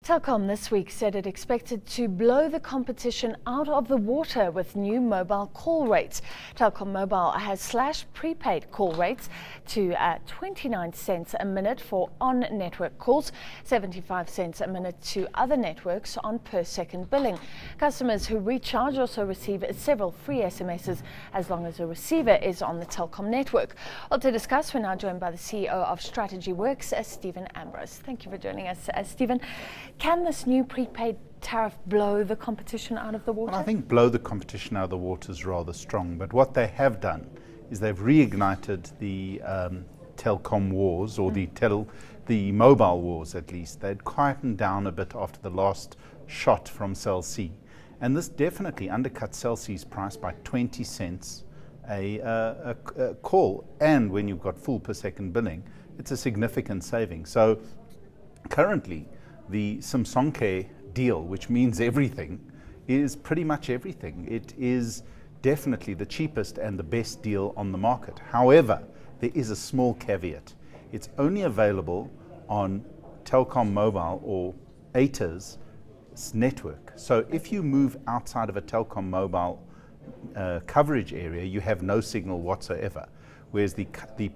Telkom this week said it expected to blow the competition out of the water with new mobile call rates. Telkom Mobile has slashed prepaid call rates to 29 cents a minute for on-network calls, 75 cents a minute to other networks on per-second billing. Customers who recharge also receive several free SMSs as long as a receiver is on the Telkom network. Well, to discuss, we're now joined by the CEO of Strategy Worx, Steven Ambrose. Thank you for joining us, Steven. Can this new prepaid tariff blow the competition out of the water? Well, I think blow the competition out of the water is rather strong, but what they have done is they've reignited the Telkom wars, or the mobile wars at least. They'd quietened down a bit after the last shot from Cell C, and this definitely undercut Cell C's price by 20 cents a call, and when you've got full per second billing, it's a significant saving. So currently, the Samsonke deal, which means everything, is pretty much everything. It is definitely the cheapest and the best deal on the market. However, there is a small caveat. It's only available on Telkom Mobile or eNCA's network. So if you move outside of a Telkom Mobile coverage area, you have no signal whatsoever. Whereas the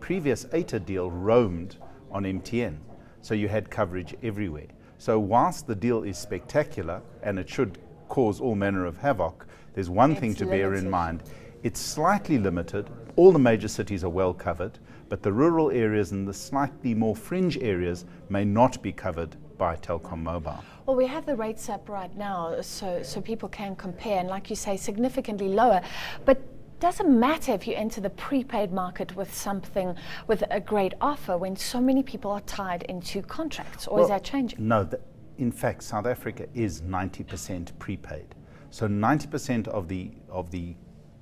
previous eNCA deal roamed on MTN, so you had coverage everywhere. So whilst the deal is spectacular and it should cause all manner of havoc, there's one thing to bear in mind. It's slightly limited. All the major cities are well covered, but the rural areas and the slightly more fringe areas may not be covered by Telkom Mobile. Well, we have the rates up right now, so people can compare, and like you say, significantly lower. But doesn't matter if you enter the prepaid market with something with a great offer when so many people are tied into contracts, or is that changing? No, in fact, South Africa is 90% prepaid. So 90% of the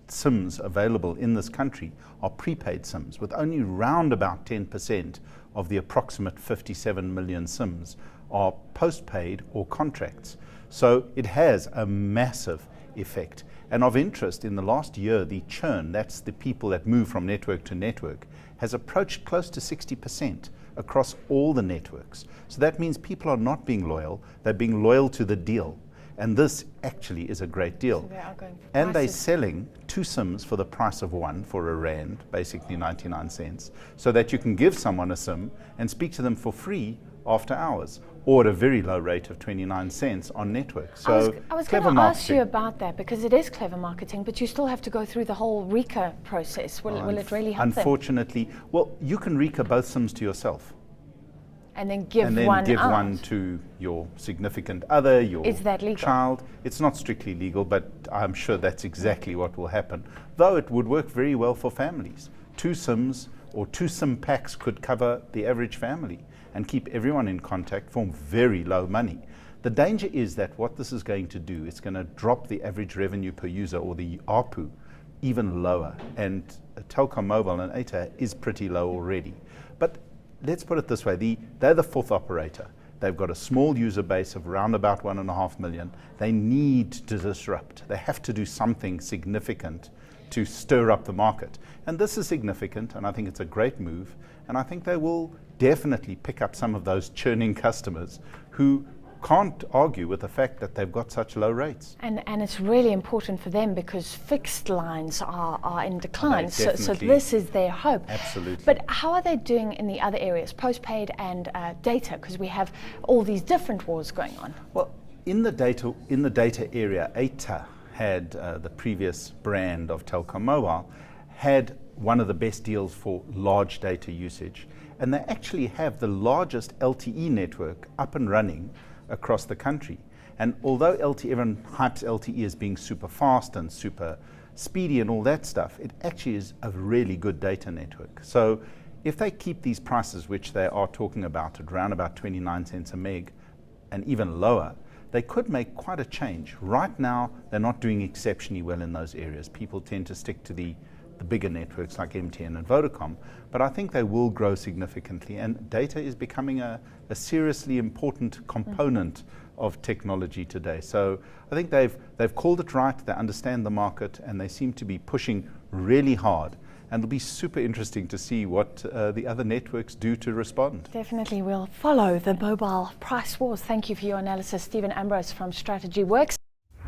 SIMs available in this country are prepaid SIMs, with only round about 10% of the approximate 57 million SIMs are postpaid or contracts. So it has a massive effect. And of interest, in the last year, the churn, that's the people that move from network to network, has approached close to 60% across all the networks. So that means people are not being loyal, they're being loyal to the deal. And this actually is a great deal. So they are going for and they're prices. selling two SIMs for the price of one, for R1, basically 99 cents, so that you can give someone a SIM and speak to them for free after hours, or at a very low rate of 29 cents on network. So I was going to ask you about that, because it is clever marketing, but you still have to go through the whole RECA process. Will it really help them? Unfortunately, well, you can RECA both SIMs to yourself. And then give one to your significant other, your Is that legal? child. It's not strictly legal, but I'm sure that's exactly what will happen. Though it would work very well for families. Two SIMs or two SIM packs could cover the average family and keep everyone in contact for very low money. The danger is that what this is going to do, it's going to drop the average revenue per user, or the ARPU, even lower. And Telkom Mobile and eNCA is pretty low already. But let's put it this way, they're the fourth operator. They've got a small user base of around about 1.5 million. They need to disrupt. They have to do something significant to stir up the market. And this is significant, and I think it's a great move. And I think they will definitely pick up some of those churning customers who can't argue with the fact that they've got such low rates. And it's really important for them, because fixed lines are in decline. So this is their hope. Absolutely. But how are they doing in the other areas, postpaid and data? Because we have all these different wars going on. Well, in the data area, eNCA had the previous brand of Telkom Mobile, had one of the best deals for large data usage. And they actually have the largest LTE network up and running across the country. And although everyone hypes LTE as being super fast and super speedy and all that stuff, it actually is a really good data network. So if they keep these prices, which they are talking about at around about 29 cents a meg and even lower, they could make quite a change. Right now, they're not doing exceptionally well in those areas. People tend to stick to the bigger networks like MTN and Vodacom, but I think they will grow significantly, and data is becoming a seriously important component of technology today. So I think they've called it right, they understand the market, and they seem to be pushing really hard. And it'll be super interesting to see what the other networks do to respond. Definitely, we'll follow the mobile price wars. Thank you for your analysis, Steven Ambrose from Strategy Worx.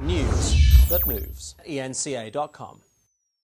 News that moves. eNCA.com.